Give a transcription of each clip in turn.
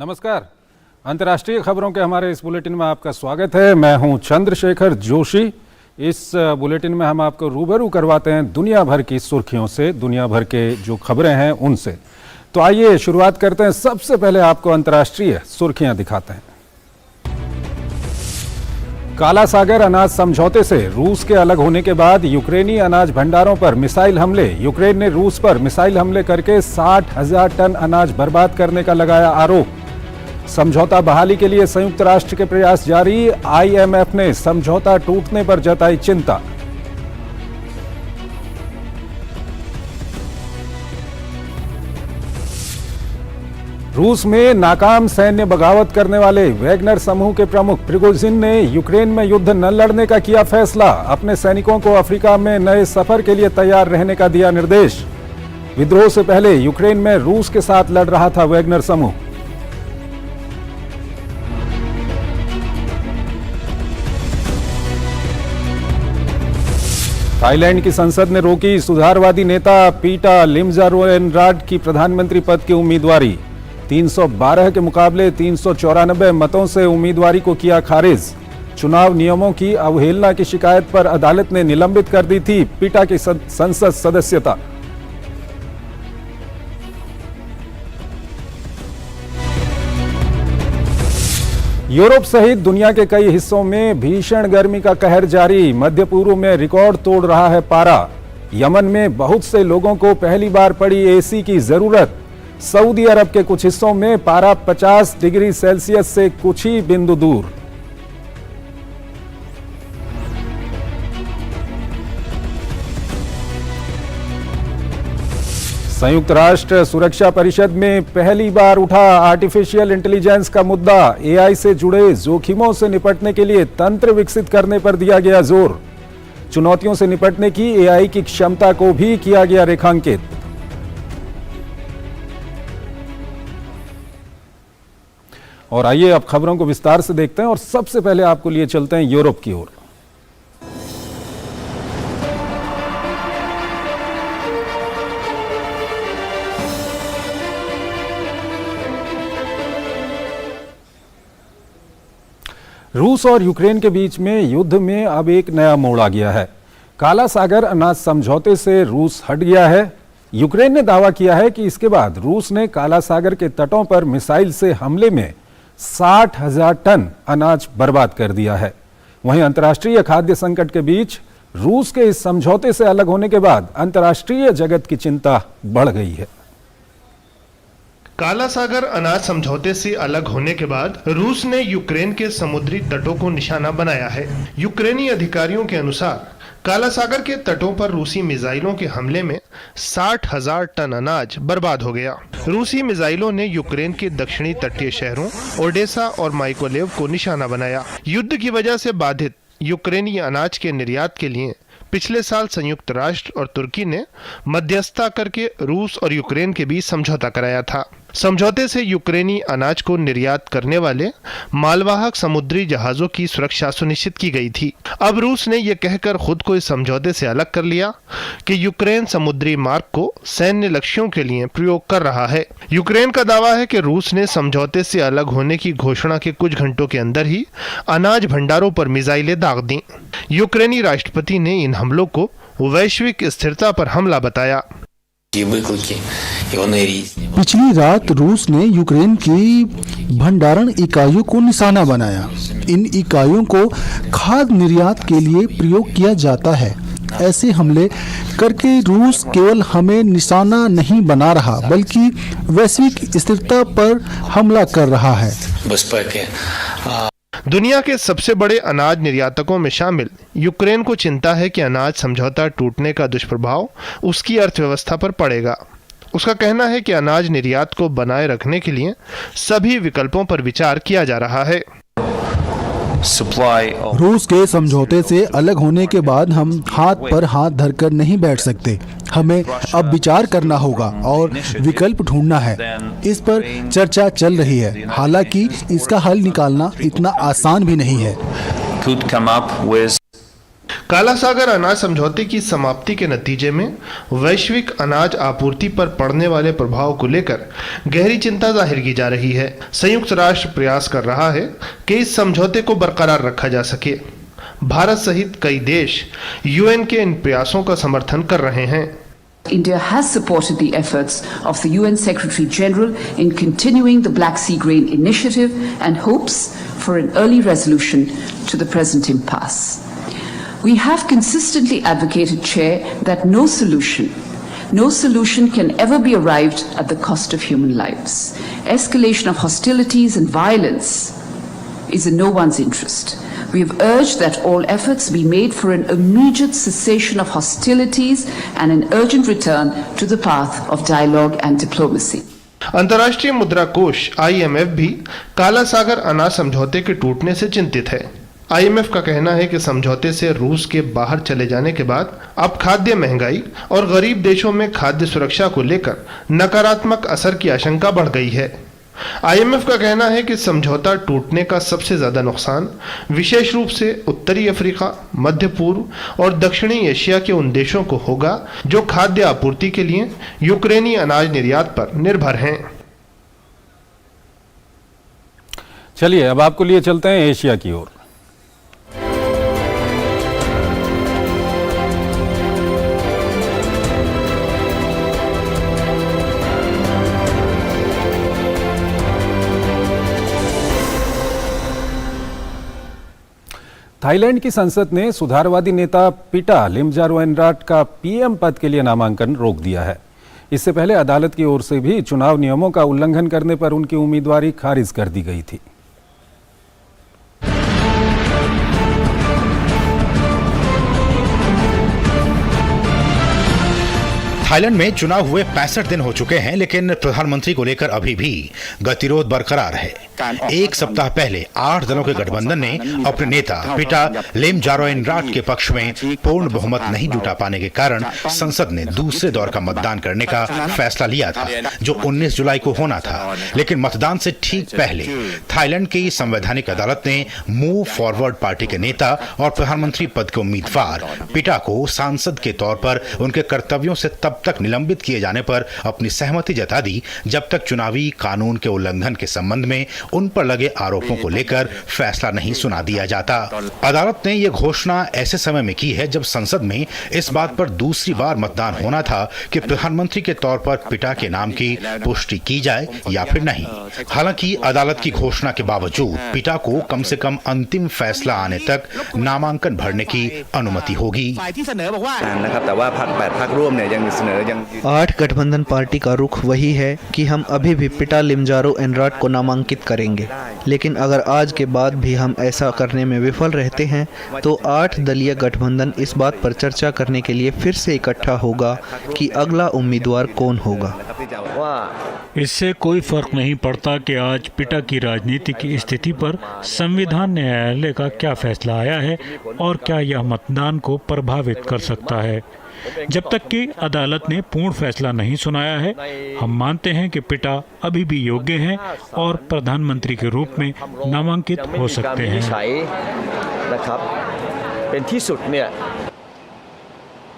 नमस्कार। अंतर्राष्ट्रीय खबरों के हमारे इस बुलेटिन में आपका स्वागत है। मैं हूं चंद्रशेखर जोशी। इस बुलेटिन में हम आपको रूबरू करवाते हैं दुनिया भर की सुर्खियों से, दुनिया भर के जो खबरें हैं उनसे। तो आइए शुरुआत करते हैं। सबसे पहले आपको अंतर्राष्ट्रीय सुर्खियां दिखाते हैं। काला सागर अनाज समझौते से रूस के अलग होने के बाद यूक्रेनी अनाज भंडारों पर मिसाइल हमले। यूक्रेन ने रूस पर मिसाइल हमले करके 60,000 टन अनाज बर्बाद करने का लगाया आरोप। समझौता बहाली के लिए संयुक्त राष्ट्र के प्रयास जारी। आईएमएफ ने समझौता टूटने पर जताई चिंता। रूस में नाकाम सैन्य बगावत करने वाले वैगनर समूह के प्रमुख प्रिगोजिन ने यूक्रेन में युद्ध न लड़ने का किया फैसला। अपने सैनिकों को अफ्रीका में नए सफर के लिए तैयार रहने का दिया निर्देश। विद्रोह से पहले यूक्रेन में रूस के साथ लड़ रहा था वैगनर समूह। थाईलैंड की संसद ने रोकी सुधारवादी नेता पीटा लिमजारोएनराड की प्रधानमंत्री पद की उम्मीदवारी। 312 के मुकाबले 394 मतों से उम्मीदवारी को किया खारिज। चुनाव नियमों की अवहेलना की शिकायत पर अदालत ने निलंबित कर दी थी पीटा की संसद सदस्यता। यूरोप सहित दुनिया के कई हिस्सों में भीषण गर्मी का कहर जारी। मध्य पूर्व में रिकॉर्ड तोड़ रहा है पारा। यमन में बहुत से लोगों को पहली बार पड़ी एसी की जरूरत। सऊदी अरब के कुछ हिस्सों में पारा 50 डिग्री सेल्सियस से कुछ ही बिंदु दूर। संयुक्त राष्ट्र सुरक्षा परिषद में पहली बार उठा आर्टिफिशियल इंटेलिजेंस का मुद्दा। एआई से जुड़े जोखिमों से निपटने के लिए तंत्र विकसित करने पर दिया गया जोर। चुनौतियों से निपटने की एआई की क्षमता को भी किया गया रेखांकित। और आइए अब खबरों को विस्तार से देखते हैं और सबसे पहले आपको लिए चलते हैं यूरोप की ओर। रूस और यूक्रेन के बीच में युद्ध में अब एक नया मोड़ आ गया है। काला सागर अनाज समझौते से रूस हट गया है। यूक्रेन ने दावा किया है कि इसके बाद रूस ने काला सागर के तटों पर मिसाइल से हमले में 60,000 टन अनाज बर्बाद कर दिया है। वहीं अंतर्राष्ट्रीय खाद्य संकट के बीच रूस के इस समझौते से अलग होने के बाद अंतर्राष्ट्रीय जगत की चिंता बढ़ गई है। काला सागर अनाज समझौते से अलग होने के बाद रूस ने यूक्रेन के समुद्री तटों को निशाना बनाया है। यूक्रेनी अधिकारियों के अनुसार काला सागर के तटों पर रूसी मिसाइलों के हमले में 60,000 टन अनाज बर्बाद हो गया। रूसी मिसाइलों ने यूक्रेन के दक्षिणी तटीय शहरों ओडेसा और माइकोलेव को निशाना बनाया। युद्ध की वजह से बाधित यूक्रेनी अनाज के निर्यात के लिए पिछले साल संयुक्त राष्ट्र और तुर्की ने मध्यस्थता करके रूस और यूक्रेन के बीच समझौता कराया था। समझौते से यूक्रेनी अनाज को निर्यात करने वाले मालवाहक समुद्री जहाजों की सुरक्षा सुनिश्चित की गई थी। अब रूस ने यह कहकर खुद को इस समझौते से अलग कर लिया कि यूक्रेन समुद्री मार्ग को सैन्य लक्ष्यों के लिए प्रयोग कर रहा है। यूक्रेन का दावा है कि रूस ने समझौते से अलग होने की घोषणा के कुछ घंटों के अंदर ही अनाज भंडारों पर मिसाइलें दाग दी। यूक्रेनी राष्ट्रपति ने इन हमलों को वैश्विक स्थिरता पर हमला बताया। पिछली रात रूस ने यूक्रेन की भंडारण इकाइयों को निशाना बनाया। इन इकाइयों को खाद्य निर्यात के लिए प्रयोग किया जाता है। ऐसे हमले करके रूस केवल हमें निशाना नहीं बना रहा बल्कि वैश्विक स्थिरता पर हमला कर रहा है। दुनिया के सबसे बड़े अनाज निर्यातकों में शामिल यूक्रेन को चिंता है कि अनाज समझौता टूटने का दुष्प्रभाव उसकी अर्थव्यवस्था पर पड़ेगा। उसका कहना है कि अनाज निर्यात को बनाए रखने के लिए सभी विकल्पों पर विचार किया जा रहा है। रूस के समझौते से अलग होने के बाद हम हाथ पर हाथ धरकर नहीं बैठ सकते। हमें अब विचार करना होगा और विकल्प ढूंढना है। इस पर चर्चा चल रही है। हालांकि इसका हल निकालना इतना आसान भी नहीं है। काला सागर अनाज समझौते की समाप्ति के नतीजे में वैश्विक अनाज आपूर्ति पर पड़ने वाले प्रभाव को लेकर गहरी चिंता जाहिर की जा रही है। संयुक्त राष्ट्र प्रयास कर रहा है कि इस समझौते को बरकरार रखा जा सके। भारत सहित कई देश यूएन के इन प्रयासों का समर्थन कर रहे हैं। India has supported the efforts of the UN Secretary General in continuing the Black Sea Grain Initiative and hopes for an early resolution to the present impasse. We have consistently advocated, Chair, that no solution can ever be arrived at the cost of human lives. Escalation of hostilities and violence is in no one's interest. We have urged that all efforts be made for an immediate cessation of hostilities and an urgent return to the path of dialogue and diplomacy. अंतर्राष्ट्रीय मुद्रा कोष IMF भी काला सागर अनाज समझौते के टूटने से चिंतित है। IMF का कहना है कि समझौते से रूस के बाहर चले जाने के बाद अब खाद्य महंगाई और गरीब देशों में खाद्य सुरक्षा को लेकर नकारात्मक असर की आशंका बढ़ गई है। IMF का कहना है कि समझौता टूटने का सबसे ज्यादा नुकसान विशेष रूप से उत्तरी अफ्रीका, मध्य पूर्व और दक्षिणी एशिया के उन देशों को होगा जो खाद्य आपूर्ति के लिए यूक्रेनी अनाज निर्यात पर निर्भर हैं। चलिए अब आपको लिए चलते हैं एशिया की ओर। थाईलैंड की संसद ने सुधारवादी नेता पिटा लिमजारोएनराट का पीएम पद के लिए नामांकन रोक दिया है। इससे पहले अदालत की ओर से भी चुनाव नियमों का उल्लंघन करने पर उनकी उम्मीदवारी खारिज कर दी गई थी। थाईलैंड में चुनाव हुए 65 दिन हो चुके हैं, लेकिन प्रधानमंत्री को लेकर अभी भी गतिरोध बरकरार है। एक सप्ताह पहले 8 दलों के गठबंधन ने अपने नेता पिटा लिमजारोएनराट के पक्ष में पूर्ण बहुमत नहीं जुटा पाने के कारण संसद ने दूसरे दौर का मतदान करने का फैसला लिया था, जो 19 जुलाई को होना था। लेकिन मतदान से ठीक पहले थाईलैंड की संवैधानिक अदालत ने मूव फॉरवर्ड पार्टी के नेता और प्रधानमंत्री पद के उम्मीदवार पिटा को सांसद के तौर पर उनके कर्तव्यों से तब तक निलंबित किए जाने पर अपनी सहमति जता दी, जब तक चुनावी कानून के उल्लंघन के संबंध में उन पर लगे आरोपों को लेकर फैसला नहीं सुना दिया जाता। अदालत ने यह घोषणा ऐसे समय में की है जब संसद में इस बात पर दूसरी बार मतदान होना था कि प्रधानमंत्री के तौर पर पिटा के नाम की पुष्टि की जाए या फिर नहीं। हालांकि अदालत की घोषणा के बावजूद पिटा को कम से कम अंतिम फैसला आने तक नामांकन भरने की अनुमति होगी। 8 गठबंधन पार्टी का रुख वही है कि हम अभी भी पिटा लिमजारोएनराट को नामांकित करेंगे, लेकिन अगर आज के बाद भी हम ऐसा करने में विफल रहते हैं तो 8 दलीय गठबंधन इस बात पर चर्चा करने के लिए फिर से इकट्ठा होगा कि अगला उम्मीदवार कौन होगा। इससे कोई फर्क नहीं पड़ता कि आज पिटा की राजनीतिक स्थिति पर संविधान न्यायालय का क्या फैसला आया है और क्या यह मतदान को प्रभावित कर सकता है। जब तक कि अदालत ने पूर्ण फैसला नहीं सुनाया है, हम मानते हैं कि पिटा अभी भी योग्य हैं और प्रधानमंत्री के रूप में नामांकित हो सकते हैं।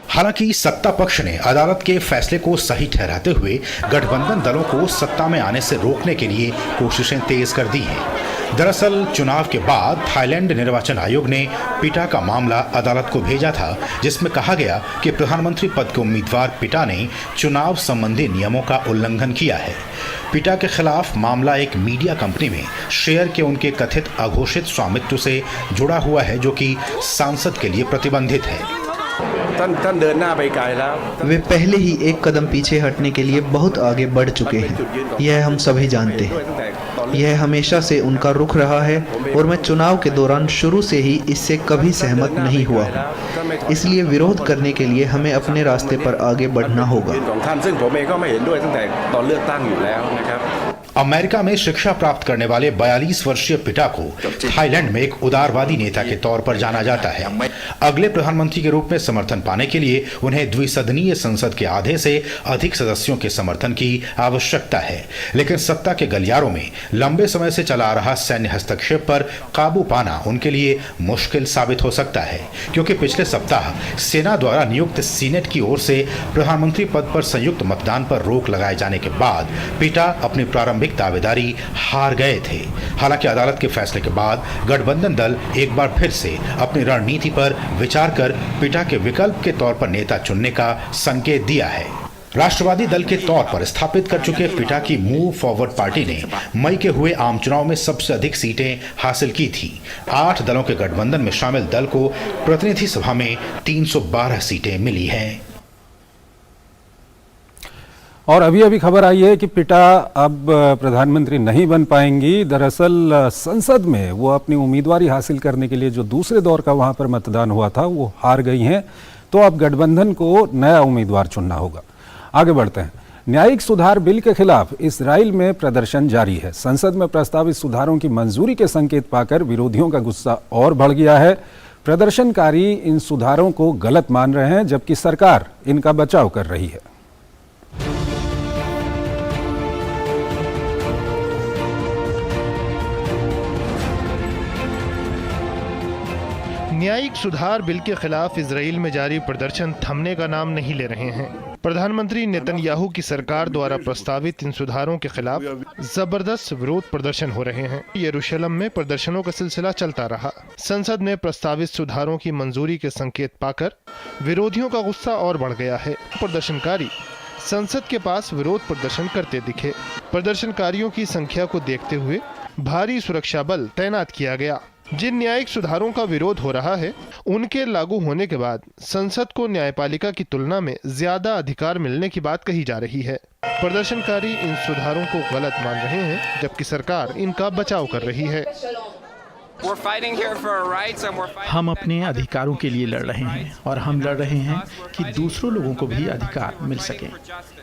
हालांकि सत्ता पक्ष ने अदालत के फैसले को सही ठहराते हुए गठबंधन दलों को सत्ता में आने से रोकने के लिए कोशिशें तेज कर दी हैं। दरअसल चुनाव के बाद थाईलैंड निर्वाचन आयोग ने पिटा का मामला अदालत को भेजा था, जिसमें कहा गया कि प्रधानमंत्री पद के उम्मीदवार पिटा ने चुनाव संबंधी नियमों का उल्लंघन किया है। पिटा के खिलाफ मामला एक मीडिया कंपनी में शेयर के उनके कथित अघोषित स्वामित्व से जुड़ा हुआ है, जो कि सांसद के लिए प्रतिबंधित है। वे पहले ही एक कदम पीछे हटने के लिए बहुत आगे बढ़ चुके हैं, यह हम सभी जानते हैं। यह हमेशा से उनका रुख रहा है और मैं चुनाव के दौरान शुरू से ही इससे कभी सहमत नहीं हुआ हूँ। इसलिए विरोध करने के लिए हमें अपने रास्ते पर आगे बढ़ना होगा। अमेरिका में शिक्षा प्राप्त करने वाले 42 वर्षीय पिटा को थाईलैंड में एक उदारवादी नेता के तौर पर जाना जाता है। अगले प्रधानमंत्री के रूप में समर्थन पाने के लिए उन्हें द्विसदनीय संसद के आधे से अधिक सदस्यों के समर्थन की आवश्यकता है, लेकिन सत्ता के गलियारों में लंबे समय से चला आ रहा सैन्य हस्तक्षेप पर काबू पाना उनके लिए मुश्किल साबित हो सकता है, क्योंकि पिछले सप्ताह सेना द्वारा नियुक्त सीनेट की ओर से प्रधानमंत्री पद पर संयुक्त मतदान पर रोक लगाए जाने के बाद पिटा अपनी प्रारंभिक दावेदारी हार गए थे। हालांकि अदालत के फैसले के बाद गठबंधन दल एक बार फिर से अपनी रणनीति पर विचार कर पिटा के विकल्प के तौर पर नेता चुनने का संकेत दिया है। राष्ट्रवादी दल के तौर पर स्थापित कर चुके पिटा की मूव फॉरवर्ड पार्टी ने मई के हुए आम चुनाव में सबसे अधिक सीटें हासिल की थी। 8 दलों के गठबंधन में शामिल दल को प्रतिनिधि सभा में 312 सीटें मिली हैं। और अभी खबर आई है कि पिटा अब प्रधानमंत्री नहीं बन पाएंगी। दरअसल संसद में वो अपनी उम्मीदवारी हासिल करने के लिए जो दूसरे दौर का वहां पर मतदान हुआ था वो हार गई हैं, तो अब गठबंधन को नया उम्मीदवार चुनना होगा। आगे बढ़ते हैं। न्यायिक सुधार बिल के खिलाफ इजराइल में प्रदर्शन जारी है। संसद में प्रस्तावित सुधारों की मंजूरी के संकेत पाकर विरोधियों का गुस्सा और बढ़ गया है। प्रदर्शनकारी इन सुधारों को गलत मान रहे हैं, जबकि सरकार इनका बचाव कर रही है। न्यायिक सुधार बिल के खिलाफ इजराइल में जारी प्रदर्शन थमने का नाम नहीं ले रहे हैं। प्रधानमंत्री नेतन्याहू की सरकार द्वारा प्रस्तावित इन सुधारों के खिलाफ जबरदस्त विरोध प्रदर्शन हो रहे हैं। यरूशलेम में प्रदर्शनों का सिलसिला चलता रहा। संसद में प्रस्तावित सुधारों की मंजूरी के संकेत पाकर विरोधियों का गुस्सा और बढ़ गया है। प्रदर्शनकारी संसद के पास विरोध प्रदर्शन करते दिखे। प्रदर्शनकारियों की संख्या को देखते हुए भारी सुरक्षा बल तैनात किया गया। जिन न्यायिक सुधारों का विरोध हो रहा है, उनके लागू होने के बाद संसद को न्यायपालिका की तुलना में ज्यादा अधिकार मिलने की बात कही जा रही है। प्रदर्शनकारी इन सुधारों को गलत मान रहे हैं, जबकि सरकार इनका बचाव कर रही है। हम अपने अधिकारों के लिए लड़ रहे हैं और हम लड़ रहे हैं कि दूसरों लोगों को भी अधिकार मिल सकें।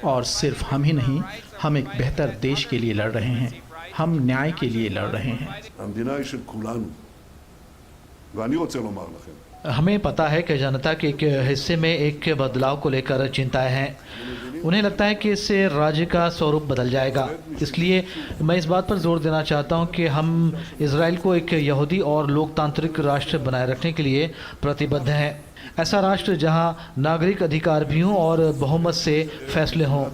और सिर्फ हम ही नहीं, हम एक बेहतर देश के लिए लड़ रहे हैं। हम न्याय के लिए लड़ रहे हैं। हमें पता है कि जनता के एक हिस्से में एक बदलाव को लेकर चिंताएं हैं। उन्हें लगता है कि इससे राज्य का स्वरूप बदल जाएगा। इसलिए मैं इस बात पर जोर देना चाहता हूं कि हम इजराइल को एक यहूदी और लोकतांत्रिक राष्ट्र बनाए रखने के लिए प्रतिबद्ध हैं। ऐसा राष्ट्र जहां नागरिक अधिकार भी हों और बहुमत से फैसले हों।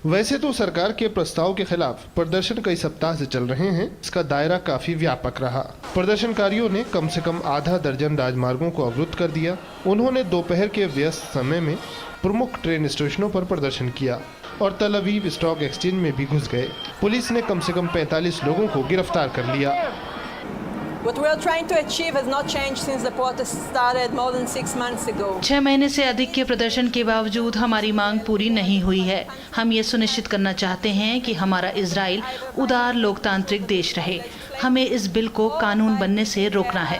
वैसे तो सरकार के प्रस्ताव के खिलाफ प्रदर्शन कई सप्ताह से चल रहे हैं। इसका दायरा काफी व्यापक रहा। प्रदर्शनकारियों ने कम से कम आधा दर्जन राजमार्गों को अवरुद्ध कर दिया। उन्होंने दोपहर के व्यस्त समय में प्रमुख ट्रेन स्टेशनों पर प्रदर्शन किया और तल अवीव स्टॉक एक्सचेंज में भी घुस गए। पुलिस ने कम से कम 45 लोगों को गिरफ्तार कर लिया। What we are trying to achieve has not changed since the protest started more than 6 months ago. 6 महीने से अधिक के प्रदर्शन के बावजूद हमारी मांग पूरी नहीं हुई है। हम ये सुनिश्चित करना चाहते हैं कि हमारा इजराइल उदार लोकतांत्रिक देश रहे। हमें इस बिल को कानून बनने से रोकना है।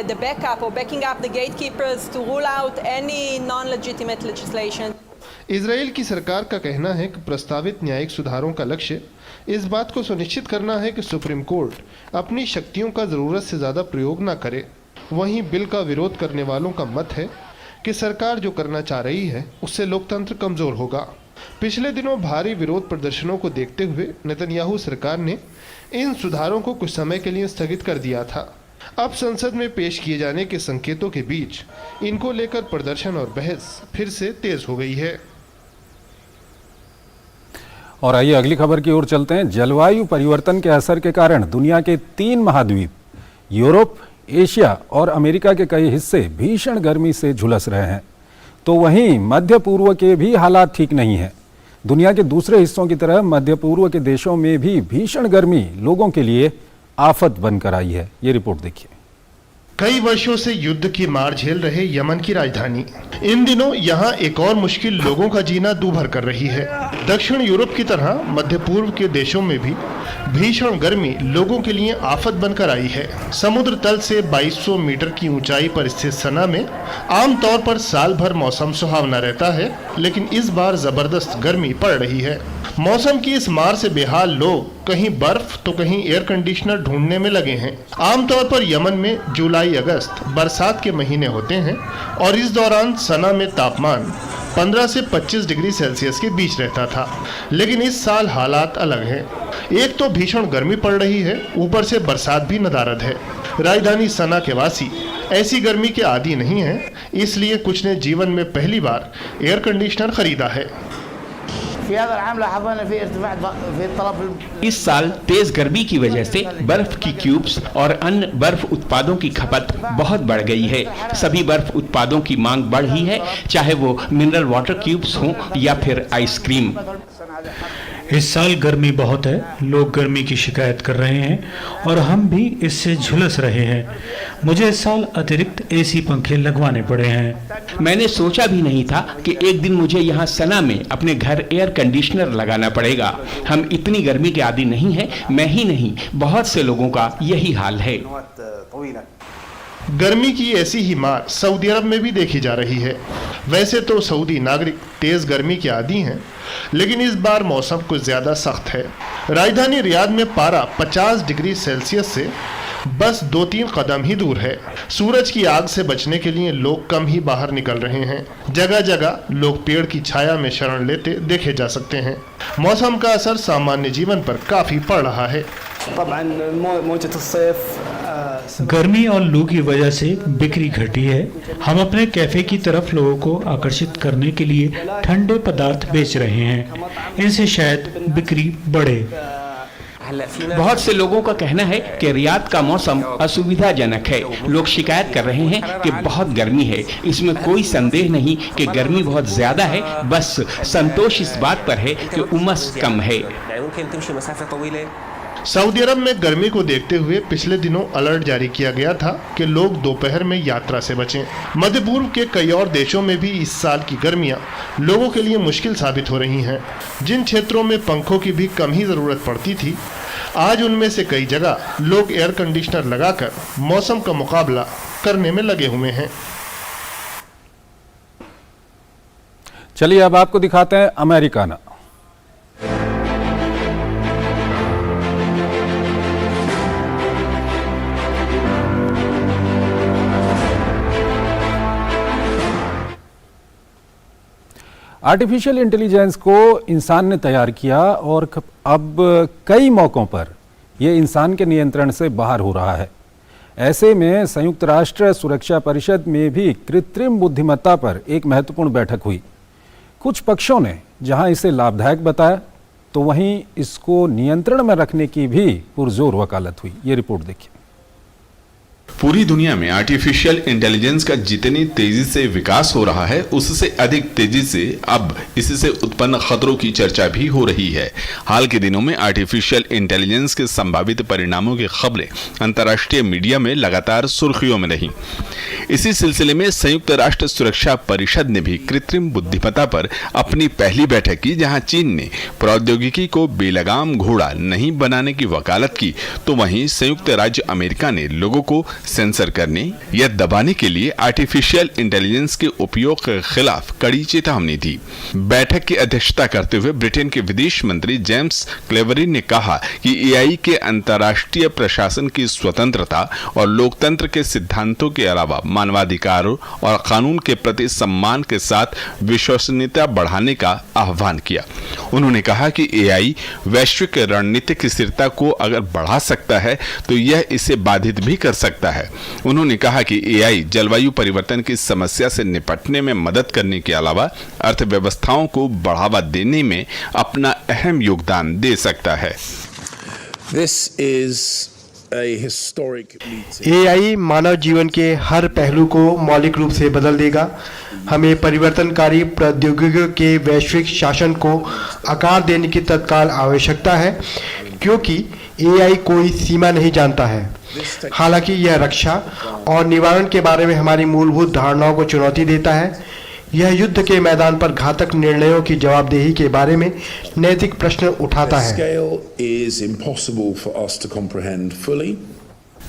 The backup or backing up the gatekeepers to rule out any non-legitimate legislation. Israel की सरकार का कहना है कि प्रस्तावित न्यायिक सुधारों का लक्ष्य इस बात को सुनिश्चित करना है कि सुप्रीम कोर्ट अपनी शक्तियों का जरूरत से ज्यादा प्रयोग न करे। वहीं बिल का विरोध करने वालों का मत है कि सरकार जो करना चाह रही है उससे लोकतंत्र कमजोर होगा। पिछले दिनों भारी विरोध प्रदर्शनों को देखते हुए नेतन्याहू सरकार ने इन सुधारों को कुछ समय के लिए स्थगित कर दिया था। अब संसद में पेश किए जाने के संकेतों के बीच इनको लेकर प्रदर्शन और बहस फिर से तेज हो गई है। और आइए अगली खबर की ओर चलते हैं। जलवायु परिवर्तन के असर के कारण दुनिया के 3 महाद्वीप यूरोप, एशिया और अमेरिका के कई हिस्से भीषण गर्मी से झुलस रहे हैं, तो वहीं मध्य पूर्व के भी हालात ठीक नहीं हैं। दुनिया के दूसरे हिस्सों की तरह मध्य पूर्व के देशों में भी भीषण गर्मी लोगों के लिए आफत बनकर आई है। ये रिपोर्ट देखिए। कई वर्षों से युद्ध की मार झेल रहे यमन की राजधानी इन दिनों यहाँ एक और मुश्किल लोगों का जीना दूभर कर रही है। दक्षिण यूरोप की तरह मध्य पूर्व के देशों में भी भीषण गर्मी लोगों के लिए आफत बनकर आई है। समुद्र तल से 2200 मीटर की ऊंचाई पर स्थित सना में आमतौर पर साल भर मौसम सुहावना रहता है, लेकिन इस बार जबरदस्त गर्मी पड़ रही है। मौसम की इस मार से बेहाल लोग कहीं बर्फ तो कहीं एयर कंडीशनर ढूंढने में लगे हैं। आमतौर पर यमन में जुलाई अगस्त बरसात के महीने होते हैं और इस दौरान सना में तापमान 15 से 25 डिग्री सेल्सियस के बीच रहता था, लेकिन इस साल हालात अलग हैं। एक तो भीषण गर्मी पड़ रही है, ऊपर से बरसात भी नदारद है। राजधानी सना के वासी ऐसी गर्मी के आदी नहीं हैं, इसलिए कुछ ने जीवन में पहली बार एयर कंडीशनर खरीदा है। इस साल तेज गर्मी की वजह से बर्फ की क्यूब्स और अन्य बर्फ उत्पादों की खपत बहुत बढ़ गई है। सभी बर्फ उत्पादों की मांग बढ़ी है, चाहे वो मिनरल वाटर क्यूब्स हों या फिर आइसक्रीम। इस साल गर्मी बहुत है, लोग गर्मी की शिकायत कर रहे हैं और हम भी इससे झुलस रहे हैं। मुझे इस साल अतिरिक्त एसी पंखे लगवाने पड़े हैं। मैंने सोचा भी नहीं था कि एक दिन मुझे यहाँ सना में अपने घर एयर कंडीशनर लगाना पड़ेगा। हम इतनी गर्मी के आदी नहीं हैं, मैं ही नहीं, बहुत से लोगों का यही हाल है। गर्मी की ऐसी ही मार सऊदी अरब में भी देखी जा रही है। वैसे तो सऊदी नागरिक तेज गर्मी के आदी हैं, लेकिन इस बार मौसम कुछ ज्यादा सख्त है। राजधानी रियाद में पारा 50 डिग्री सेल्सियस से बस 2-3 कदम ही दूर है। सूरज की आग से बचने के लिए लोग कम ही बाहर निकल रहे हैं। जगह जगह लोग पेड़ की छाया में शरण लेते देखे जा सकते हैं। मौसम का असर सामान्य जीवन पर काफी पड़ रहा है। गर्मी और लू की वजह से बिक्री घटी है। हम अपने कैफे की तरफ लोगों को आकर्षित करने के लिए ठंडे पदार्थ बेच रहे हैं, इनसे शायद बिक्री बढ़े। बहुत से लोगों का कहना है कि रियाद का मौसम असुविधाजनक है। लोग शिकायत कर रहे हैं कि बहुत गर्मी है। इसमें कोई संदेह नहीं कि गर्मी बहुत ज्यादा है, बस संतोष इस बात पर है कि उमस कम है। सऊदी अरब में गर्मी को देखते हुए पिछले दिनों अलर्ट जारी किया गया था कि लोग दोपहर में यात्रा से बचें। मध्य पूर्व के कई और देशों में भी इस साल की गर्मियां लोगों के लिए मुश्किल साबित हो रही हैं। जिन क्षेत्रों में पंखों की भी कम ही जरूरत पड़ती थी, आज उनमें से कई जगह लोग एयर कंडीशनर लगाकर मौसम का मुकाबला करने में लगे हुए हैं। चलिए अब आपको दिखाते हैं अमेरिकाना। आर्टिफिशियल इंटेलिजेंस को इंसान ने तैयार किया और अब कई मौकों पर यह इंसान के नियंत्रण से बाहर हो रहा है। ऐसे में संयुक्त राष्ट्र सुरक्षा परिषद में भी कृत्रिम बुद्धिमत्ता पर एक महत्वपूर्ण बैठक हुई। कुछ पक्षों ने जहां इसे लाभदायक बताया, तो वहीं इसको नियंत्रण में रखने की भी पुरजोर वकालत हुई। ये रिपोर्ट देखिए। पूरी दुनिया में आर्टिफिशियल इंटेलिजेंस का जितनी तेजी से विकास हो रहा है, उससे अधिक तेजी से अब इससे उत्पन्न खतरों की चर्चा भी हो रही है। हाल के दिनों में आर्टिफिशियल इंटेलिजेंस के संभावित परिणामों की खबरें अंतर्राष्ट्रीय मीडिया में लगातार सुर्खियों में रहीं। इसी सिलसिले में संयुक्त राष्ट्र सुरक्षा परिषद ने भी कृत्रिम बुद्धिमत्ता पर अपनी पहली बैठक की, जहां चीन ने प्रौद्योगिकी को बेलगाम घोड़ा नहीं बनाने की वकालत की, तो वहीं संयुक्त राज्य अमेरिका ने लोगों को सेंसर करने या दबाने के लिए आर्टिफिशियल इंटेलिजेंस के उपयोग के खिलाफ कड़ी चेतावनी दी। बैठक की अध्यक्षता करते हुए ब्रिटेन के विदेश मंत्री जेम्स क्लेवरी ने कहा कि एआई के अंतर्राष्ट्रीय प्रशासन की स्वतंत्रता और लोकतंत्र के सिद्धांतों के अलावा मानवाधिकारों और कानून के प्रति सम्मान के साथ विश्वसनीयता बढ़ाने का आह्वान किया। उन्होंने कहा कि एआई वैश्विक रणनीतिक स्थिरता को अगर बढ़ा सकता है, तो यह इसे बाधित भी कर सकता है। उन्होंने कहा कि एआई जलवायु परिवर्तन की समस्या से निपटने में मदद करने के अलावा अर्थव्यवस्थाओं को बढ़ावा देने में अपना अहम योगदान दे सकता है। एआई मानव जीवन के हर पहलू को मौलिक रूप से बदल देगा। हमें परिवर्तनकारी प्रौद्योगिकियों के वैश्विक शासन को आकार देने की तत्काल आवश्यकता है, क्योंकि AI कोई सीमा नहीं जानता है। हालांकि यह रक्षा और निवारण के बारे में हमारी मूलभूत धारणाओं को चुनौती देता है। यह युद्ध के मैदान पर घातक निर्णयों की जवाबदेही के बारे में नैतिक प्रश्न उठाता है।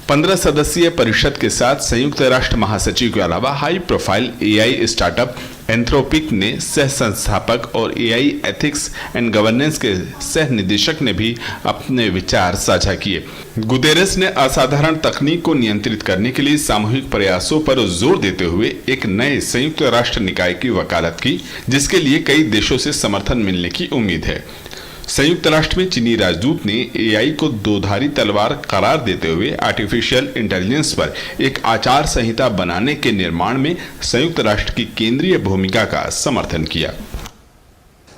15 सदस्यीय परिषद के साथ संयुक्त राष्ट्र महासचिव के अलावा high profile AI startup Anthropic ने सह संस्थापक और AI एथिक्स एंड गवर्नेंस के सह निदेशक ने भी अपने विचार साझा किए। गुतेरेस ने असाधारण तकनीक को नियंत्रित करने के लिए सामूहिक प्रयासों पर जोर देते हुए एक नए संयुक्त राष्ट्र निकाय की वकालत की, जिसके लिए कई देशों से समर्थन मिलने की उम्मीद है। संयुक्त राष्ट्र में चीनी राजदूत ने AI को दोधारी तलवार करार देते हुए आर्टिफिशियल इंटेलिजेंस पर एक आचार संहिता बनाने के निर्माण में संयुक्त राष्ट्र की केंद्रीय भूमिका का समर्थन किया।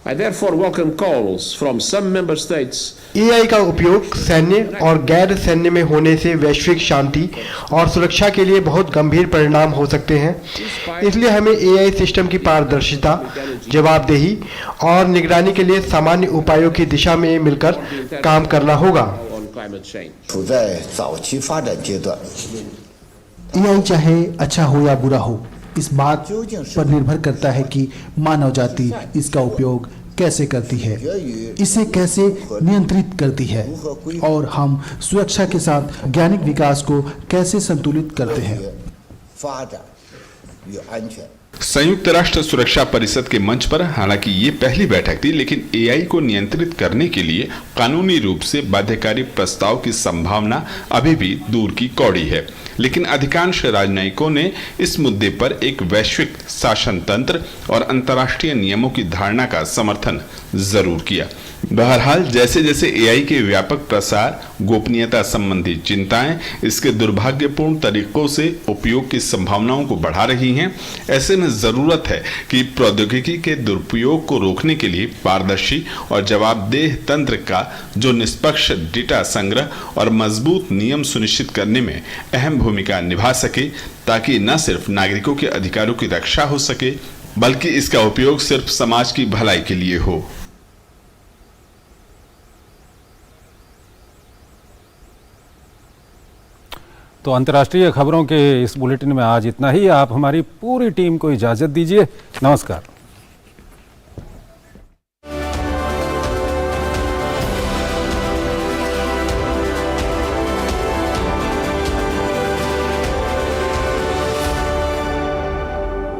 I therefore welcome calls from some member states AI का उपयोग सैन्य और गैर सैन्य में होने से वैश्विक शांति और सुरक्षा के लिए बहुत गंभीर परिणाम हो सकते हैं। इसलिए हमें AI सिस्टम की पारदर्शिता, जवाबदेही और निगरानी के लिए सामान्य उपायों की दिशा में मिलकर काम करना होगा। AI चाहे अच्छा हो या बुरा हो, इस बात पर निर्भर करता है कि मानव जाति इसका उपयोग कैसे करती है, इसे कैसे नियंत्रित करती है और हम सुरक्षा के साथ वैज्ञानिक विकास को कैसे संतुलित करते हैं। संयुक्त राष्ट्र सुरक्षा परिषद के मंच पर हालांकि ये पहली बैठक थी, लेकिन AI को नियंत्रित करने के लिए कानूनी रूप से बाध्यकारी प्रस्ताव की संभावना अभी भी दूर की कौड़ी है। लेकिन अधिकांश राजनयिकों ने इस मुद्दे पर एक वैश्विक शासन तंत्र और अंतर्राष्ट्रीय नियमों की धारणा का समर्थन जरूर किया। बहरहाल जैसे जैसे AI के व्यापक प्रसार, गोपनीयता संबंधी चिंताएं इसके दुर्भाग्यपूर्ण तरीकों से उपयोग की संभावनाओं को बढ़ा रही हैं, ऐसे में जरूरत है कि प्रौद्योगिकी के दुरुपयोग को रोकने के लिए पारदर्शी और जवाबदेह तंत्र का जो निष्पक्ष डेटा संग्रह और मजबूत नियम सुनिश्चित करने में अहम भूमिका निभा सके, ताकि न सिर्फ नागरिकों के अधिकारों की रक्षा हो सके, बल्कि इसका उपयोग सिर्फ समाज की भलाई के लिए हो। तो अंतर्राष्ट्रीय खबरों के इस बुलेटिन में आज इतना ही। आप हमारी पूरी टीम को इजाजत दीजिए। नमस्कार।